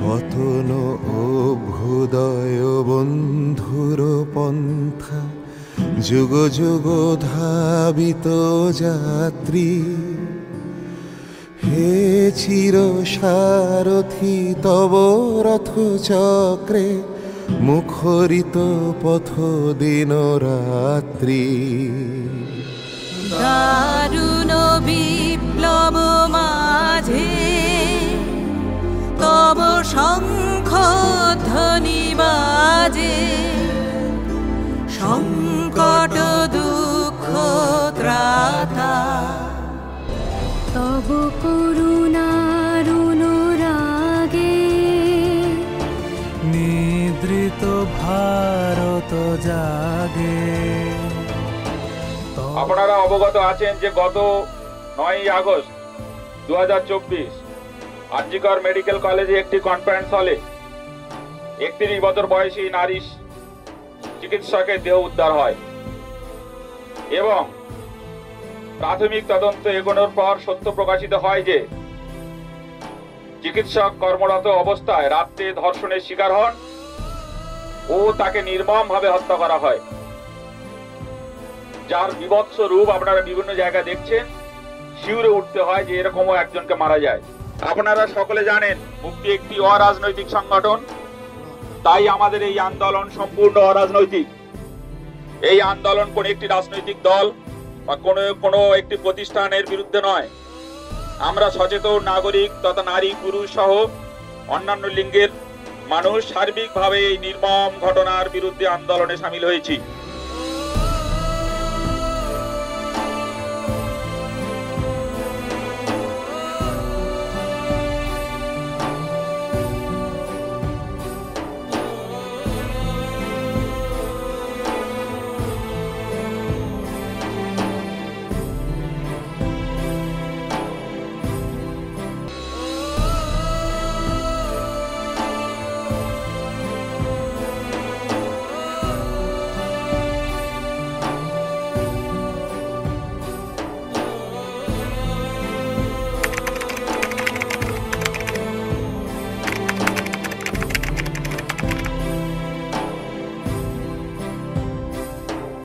পতন অভ্যুদয় বন্ধুর পন্থা, যুগ যুগ ধাবিত যাত্রী। হে চির সারথি তব রথ চক্রে, মুখরিত পথ দিন রাত্রি। দারুণ বিপ্লব মাঝে তব শঙ্খ ধ্বনি বাজে, সংকট দুঃখ ত্রাতা তব করুণার অনুরাগে, নিদ্রিত ভারত জাগে। আপনারা অবগত আছেন যে গত 9ই আগস্ট 2024 আরজিকর মেডিকেল কলেজে একটি কনফারেন্স হলে 31 বছর বয়সী নারী চিকিৎসকের দেহ উদ্ধার হয় এবং প্রাথমিক তদন্ত এগোনোর পর সত্য প্রকাশিত হয় যে চিকিৎসক কর্মরত অবস্থায় রাত্রে ধর্ষণের শিকার হন ও তাকে নির্মমভাবে হত্যা করা হয়, যার বিভৎস রূপ আপনারা বিভিন্ন জায়গায় দেখছেন। শিউরে উঠতে হয় যে এরকমও একজনকে মারা যায়। আপনারা সকলে জানেন মুক্তি একটি অরাজনৈতিক সংগঠন, তাই আমাদের এই আন্দোলন সম্পূর্ণ অরাজনৈতিক। এই আন্দোলন কোন একটি রাজনৈতিক দল বা কোনো একটি প্রতিষ্ঠানের বিরুদ্ধে নয়। আমরা সচেতন নাগরিক তথা নারী পুরুষ সহ অন্যান্য লিঙ্গের মানুষ সার্বিকভাবে এই নির্মম ঘটনার বিরুদ্ধে আন্দোলনে সামিল হয়েছি।